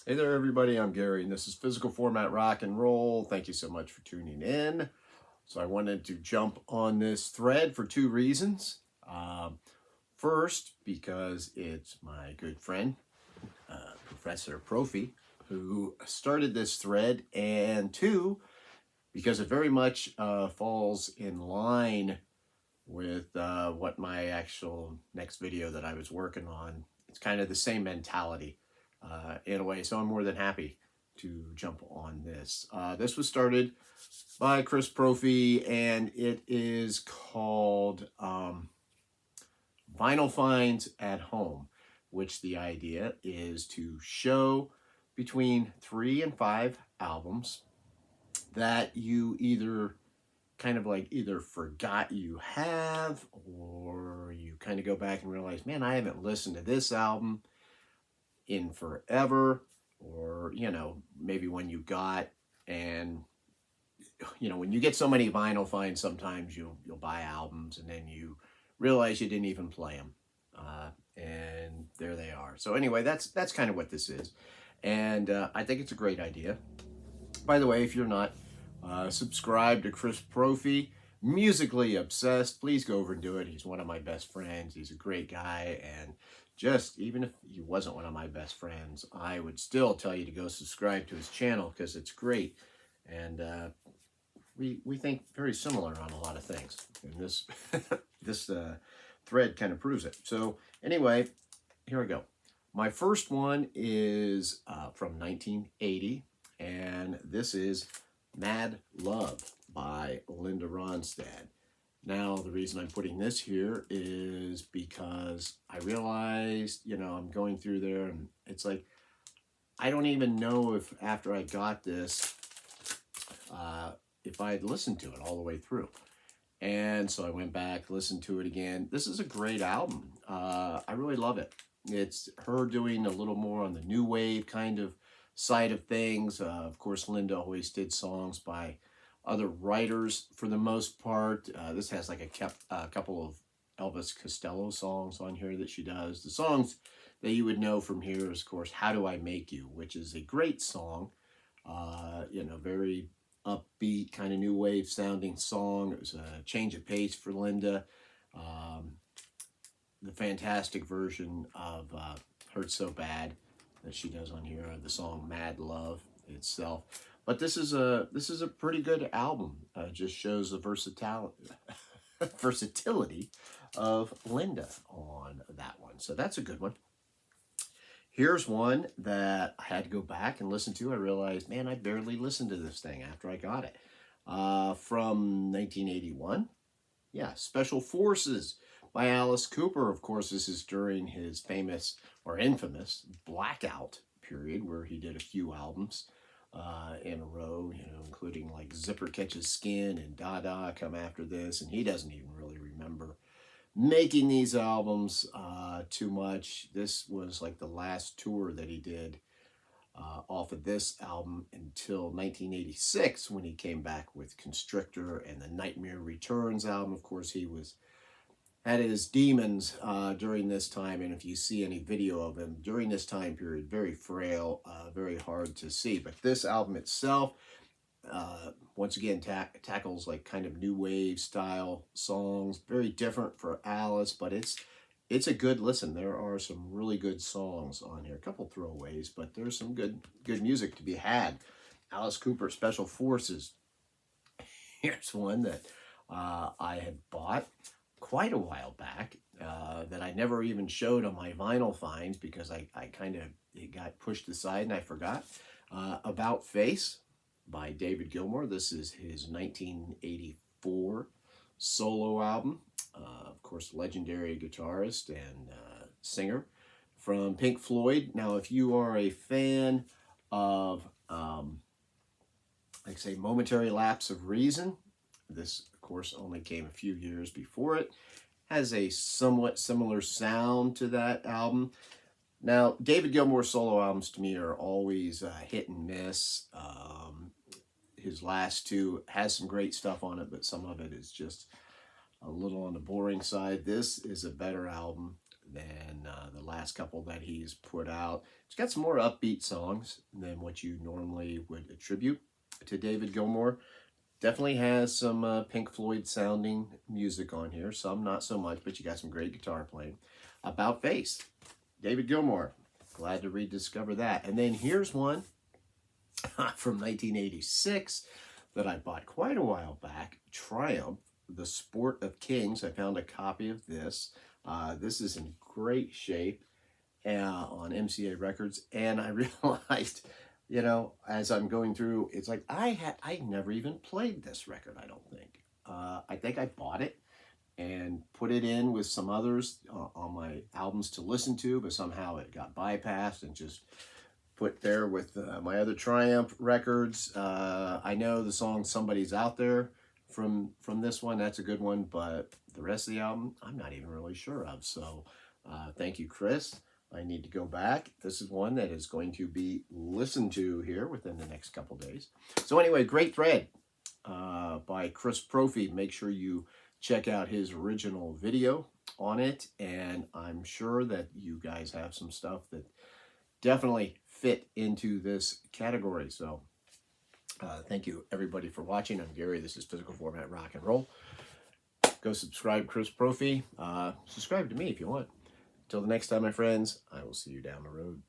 Hey there, everybody. I'm Gary, and this is Physical Format Rock and Roll. Thank you so much for tuning in. So, I wanted to jump on this thread for two reasons. First, because it's my good friend, Professor Propfe, who started this thread, and two, because it very much falls in line with what my actual next video that I was working on. It's kind of the same mentality in a way, so I'm more than happy to jump on this. This was started by Chris Propfe, and it is called Vinyl Finds at Home, which the idea is to show between 3 and 5 albums that you either forgot you have, or you kind of go back and realize, man, I haven't listened to this album in forever, or maybe when you got, and when you get so many vinyl finds, sometimes you'll buy albums and then you realize you didn't even play them, and there they are. So anyway, that's kind of what this is, and I think it's a great idea. By the way, if you're not subscribed to Chris Propfe, musically obsessed, please go over and do it. He's one of my best friends. He's a great guy, and just even if he wasn't one of my best friends, I would still tell you to go subscribe to his channel because it's great. And we think very similar on a lot of things, and this this thread kind of proves it. So anyway, here we go. My first one is from 1980, and this is Mad Love by Linda Ronstadt. Now, the reason I'm putting this here is because I realized, I'm going through there, and it's like, I don't even know if after I got this, if I had listened to it all the way through. And so I went back, listened to it again. This is a great album. I really love it. It's her doing a little more on the new wave kind of side of things. Of course, Linda always did songs by other writers for the most part. This has like a couple of Elvis Costello songs on here that she does. The songs that you would know from here is, of course, How Do I Make You, which is a great song. Very upbeat, kind of new wave sounding song. It was a change of pace for Linda. The fantastic version of Hurt So Bad that she does on here, the song Mad Love itself. But this is a pretty good album. Just shows the versatility of Linda on that one. So that's a good one. Here's one that I had to go back and listen to. I realized, man, I barely listened to this thing after I got it. From 1981. Yeah, Special Forces by Alice Cooper. Of course, this is during his famous or infamous blackout period where he did a few albums in a row, including like Zipper Catches Skin and Dada come after this, and he doesn't even really remember making these albums too much. This was like the last tour that he did off of this album until 1986 when he came back with Constrictor and the Nightmare Returns album. Of course, he had his demons during this time, and if you see any video of him during this time period, very frail, very hard to see. But this album itself, once again, tackles like kind of new wave style songs, very different for Alice, but it's a good listen. There are some really good songs on here, a couple throwaways, but there's some good music to be had. Alice Cooper, Special Forces. Here's one that I had bought quite a while back that I never even showed on my vinyl finds because I kind of, it got pushed aside and I forgot. About Face by David Gilmour. This is his 1984 solo album. Of course, legendary guitarist and singer from Pink Floyd. Now, if you are a fan of, like say, Momentary Lapse of Reason, this, of course, only came a few years before it. Has a somewhat similar sound to that album. Now, David Gilmour's solo albums to me are always hit and miss. His last two has some great stuff on it, but some of it is just a little on the boring side. This is a better album than the last couple that he's put out. He's got some more upbeat songs than what you normally would attribute to David Gilmour. Definitely has some Pink Floyd sounding music on here. Some not so much, but you got some great guitar playing. About Face, David Gilmour. Glad to rediscover that. And then here's one from 1986 that I bought quite a while back. Triumph, The Sport of Kings. I found a copy of this. This is in great shape on MCA Records. And I realized, you know, as I'm going through, it's like I never even played this record, I don't think. I think I bought it and put it in with some others on my albums to listen to, but somehow it got bypassed and just put there with my other Triumph records. I know the song Somebody's Out There from this one. That's a good one, but the rest of the album, I'm not even really sure of. So thank you, Chris. I need to go back. This is one that is going to be listened to here within the next couple days. So anyway, great thread by Chris Propfe. Make sure you check out his original video on it. And I'm sure that you guys have some stuff that definitely fit into this category. So thank you everybody for watching. I'm Gary. This is Physical Format Rock and Roll. Go subscribe Chris Propfe. Subscribe to me if you want. Until the next time, my friends, I will see you down the road.